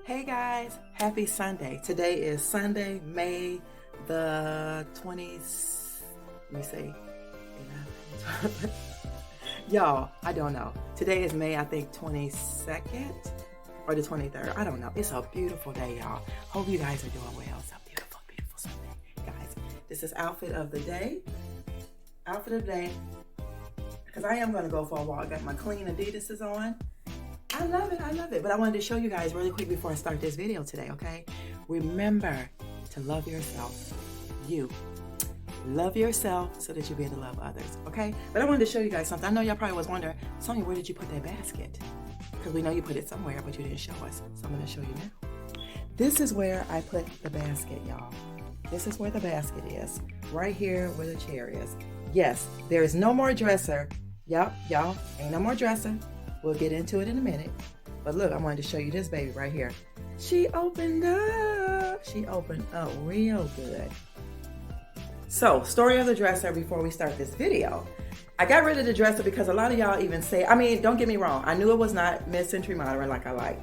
Hey guys, happy Sunday. Today is Sunday, May the 20th. Let me see. Y'all, I don't know. Today is May, I think, 22nd or the 23rd. I don't know. It's a beautiful day, y'all. Hope you guys are doing well. It's a beautiful, beautiful Sunday. Guys, this is outfit of the day. Outfit of the day. Because I am going to go for a walk. I got my clean Adidas's on. I love it. But I wanted to show you guys really quick before I start this video today, okay? Remember to love yourself. You. Love yourself so that you'll be able to love others, okay? But I wanted to show you guys something. I know y'all probably was wondering, Sonia, where did you put that basket? Because we know you put it somewhere, but you didn't show us. So I'm going to show you now. This is where I put the basket, y'all. This is where the basket is. Right here where the chair is. Yes, there is no more dresser. Yup, y'all, ain't no more dresser. We'll get into it in a minute. But look, I wanted to show you this baby right here. She opened up. She opened up real good. So, story of the dresser before we start this video. I got rid of the dresser because a lot of y'all even say, I mean, don't get me wrong. I knew it was not mid-century modern like I like.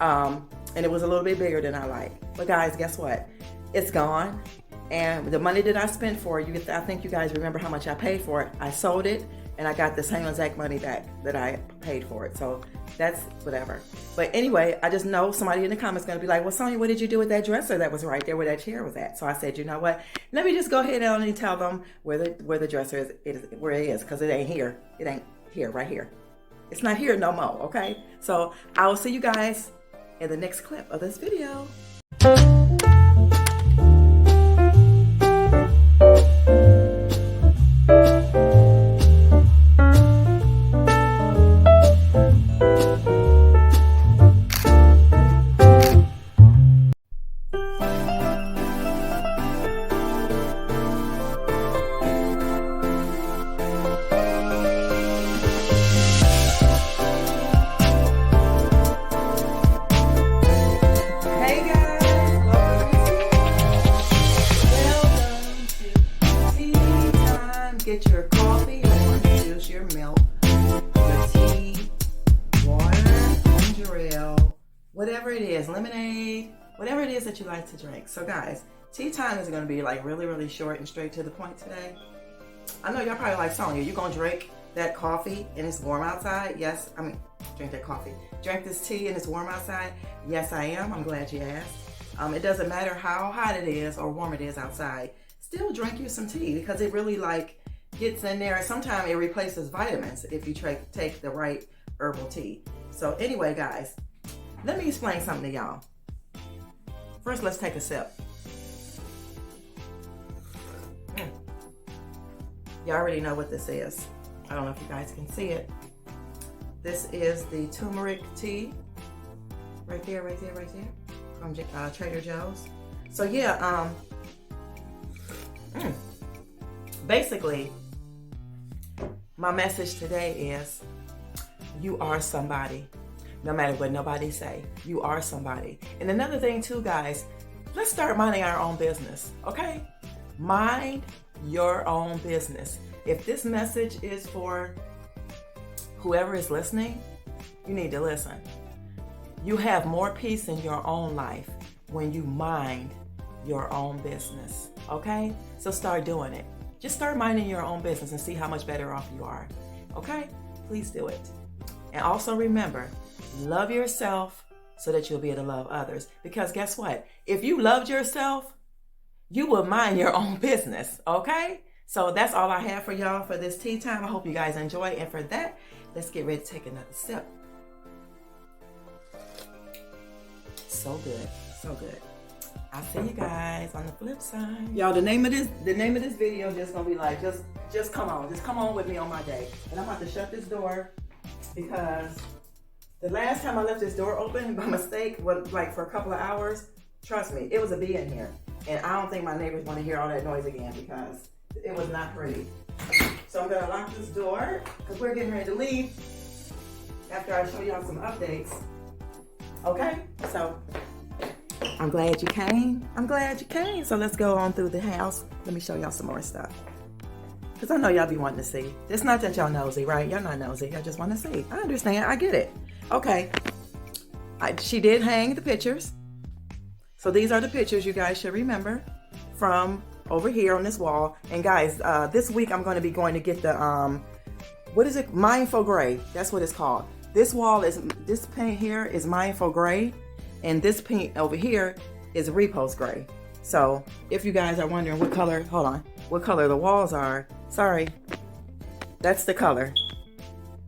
And it was a little bit bigger than I like. But guys, guess what? It's gone. And the money that I spent for it, I think you guys remember how much I paid for it. I sold it. And I got the same exact money back that I paid for it. So that's whatever. But anyway, I just know somebody in the comments is going to be like, well, Sonia, what did you do with that dresser that was right there where that chair was at? So I said, you know what? Let me just go ahead and tell them where the dresser is, where it is, because it ain't here. It ain't here, right here. It's not here no more, okay? So I will see you guys in the next clip of this video. Get your coffee, orange juice, your milk, your tea, water, ginger ale, whatever it is, lemonade, whatever it is that you like to drink. So guys, tea time is going to be like really, really short and straight to the point today. I know y'all probably like, Sonia, you going to drink that coffee and it's warm outside? Yes, I mean, drink that coffee. Drink this tea and it's warm outside? Yes, I am. I'm glad you asked. It doesn't matter how hot it is or warm it is outside. Still drink you some tea because it really gets in there. Sometimes it replaces vitamins if you take the right herbal tea. So anyway, guys, let me explain something to y'all. First, let's take a sip. You already know what this is. I don't know if you guys can see it. This is the turmeric tea. Right there. From Trader Joe's. So yeah, basically, my message today is you are somebody. No matter what nobody say, you are somebody. And another thing too, guys, let's start minding our own business, okay? Mind your own business. If this message is for whoever is listening, you need to listen. You have more peace in your own life when you mind your own business, okay? So start doing it. Just start minding your own business and see how much better off you are. Okay? Please do it. And also remember, love yourself so that you'll be able to love others. Because guess what? If you loved yourself, you will mind your own business. Okay? So that's all I have for y'all for this tea time. I hope you guys enjoy. And for that, let's get ready to take another sip. So good. So good. I'll see you guys on the flip side. Y'all, the name of this video just gonna be like, just come on with me on my day. And I'm about to shut this door because the last time I left this door open by mistake, was like for a couple of hours, trust me, it was a bee in here. And I don't think my neighbors want to hear all that noise again because it was not pretty. So I'm gonna lock this door because we're getting ready to leave after I show y'all some updates. Okay, so I'm glad you came. So let's go on through the house. Let me show y'all some more stuff. Because I know y'all be wanting to see. It's not that y'all nosy, right? Y'all not nosy. Y'all just want to see. I understand. I get it. Okay. She did hang the pictures. So these are the pictures you guys should remember from over here on this wall. And guys, this week I'm going to be going to get the, what is it? Mindful Gray. That's what it's called. This wall is, this paint here is Mindful Gray. And this paint over here is Repose Gray. So if you guys are wondering what color, hold on, what color the walls are, sorry, that's the color.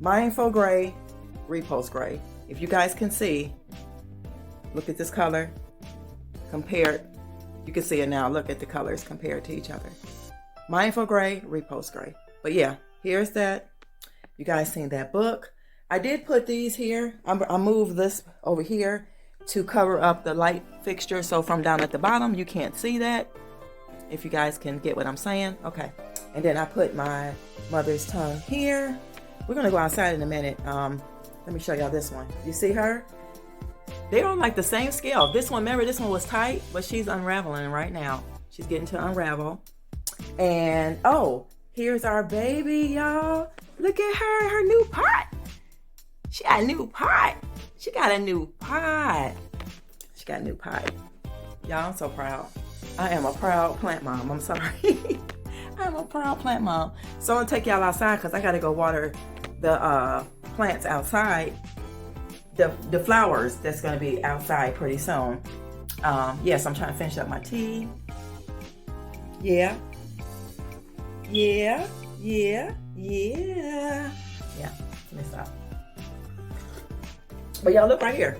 Mindful Gray, Repose Gray. If you guys can see, look at this color compared, you can see it now. Look at the colors compared to each other. Mindful Gray, Repose Gray. But yeah, here's that. You guys seen that book. I did put these here. I moved this over here to cover up the light fixture. So from down at the bottom, you can't see that. If you guys can get what I'm saying. Okay. And then I put my mother's tongue here. We're going to go outside in a minute. Let me show y'all this one. You see her? They don't like the same scale. This one, remember, this one was tight, but she's unraveling right now. She's getting to unravel. And, oh, here's our baby, y'all. Look at her new pot. She got a new pot. She got a new pot. She got a new pot. Y'all, I'm so proud. I am a proud plant mom. I'm sorry. I'm a proud plant mom. So I'm going to take y'all outside because I got to go water the plants outside. The flowers that's going to be outside pretty soon. Yes, I'm trying to finish up my tea. Yeah. Let me stop. But y'all look right here.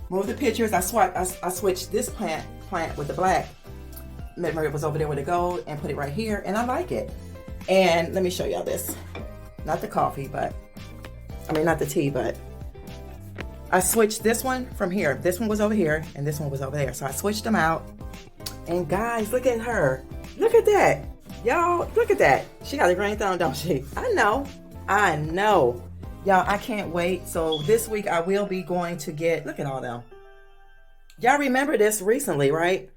Move the pictures. I switched this plant with the black. Remember, it was over there with the gold, and put it right here, and I like it. And let me show y'all this. Not the coffee, but not the tea, but I switched this one from here. This one was over here, and this one was over there. So I switched them out. And guys, look at her. Look at that. Y'all, look at that. She got a green thumb, don't she? I know. Y'all, I can't wait. So this week I will be going to get, look at all them. Y'all remember this recently, right?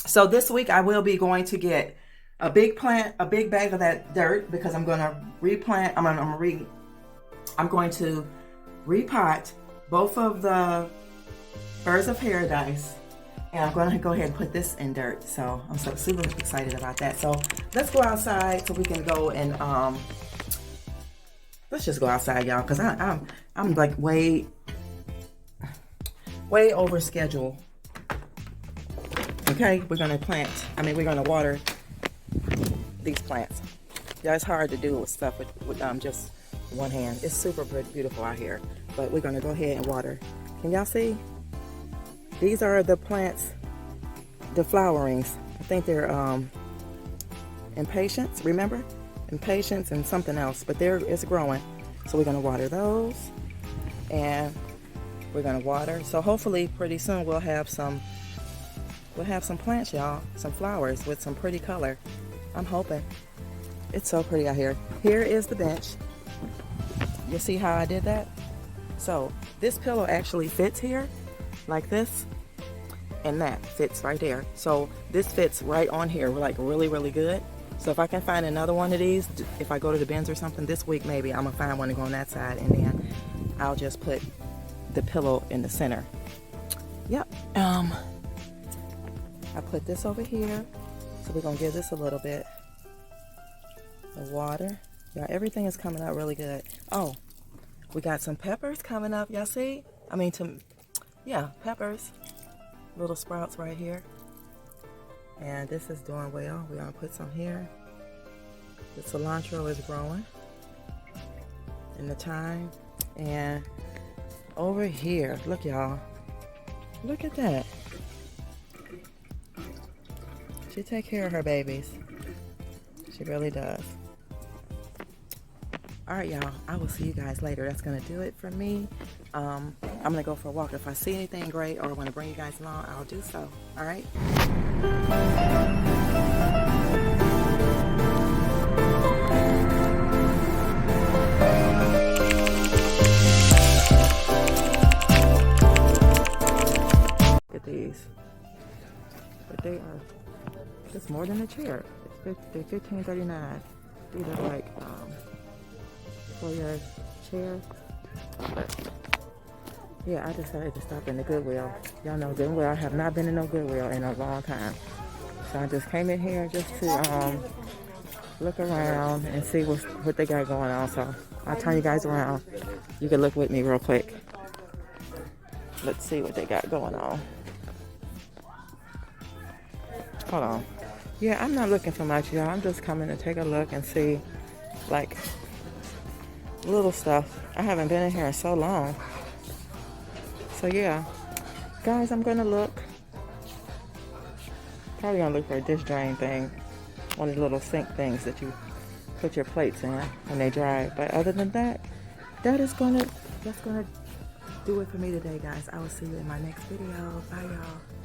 So this week I will be going to get a big bag of that dirt because I'm going to replant. I'm going to repot both of the Birds of Paradise, and I'm going to go ahead and put this in dirt. So I'm so super excited about that. So let's go outside so we can go and let's just go outside, y'all, because I'm like way over schedule. Okay, we're gonna water these plants. Yeah, it's hard to do stuff with just one hand. It's super beautiful out here, but we're gonna go ahead and water. Can y'all see? These are the plants, the flowerings. I think they're impatience. Remember, impatience and something else, but it's growing. So we're gonna water those, and we're gonna water. So hopefully, pretty soon we'll have some plants, y'all, some flowers with some pretty color. I'm hoping. It's so pretty out here. Here is the bench. You see how I did that? So this pillow actually fits here like this, and that fits right there. So this fits right on here. We're like really good. So if I can find another one of these, if I go to the bins or something this week, maybe I'm gonna find one to go on that side, and then I'll just put the pillow in the center. Yep. I put this over here, so we're gonna give this a little bit of water. Yeah, everything is coming out really good. Oh, we got some peppers coming up. Y'all see? Peppers. Little sprouts right here. And this is doing well. We're gonna put some here. The cilantro is growing in the thyme. And over here, look, y'all. Look at that. She take care of her babies. She really does. All right, y'all. I will see you guys later. That's gonna do it for me. I'm gonna go for a walk. If I see anything great or want to bring you guys along, I'll do so. All right. Look at these. But they are just more than a chair. They're $15.39. These are like for your chair. yeah, I decided to stop in the Goodwill. Y'all know Goodwill. I have not been in no Goodwill in a long time. So I just came in here just to look around and see what they got going on. So I'll turn you guys around. You can look with me real quick. Let's see what they got going on. Hold on. Yeah, I'm not looking for much, y'all. I'm just coming to take a look and see, like, little stuff. I haven't been in here in so long. So, yeah. Guys, I'm going to look. Probably going to look for a dish drain thing. One of the little sink things that you put your plates in when they dry. But other than that, that's going to do it for me today, guys. I will see you in my next video. Bye, y'all.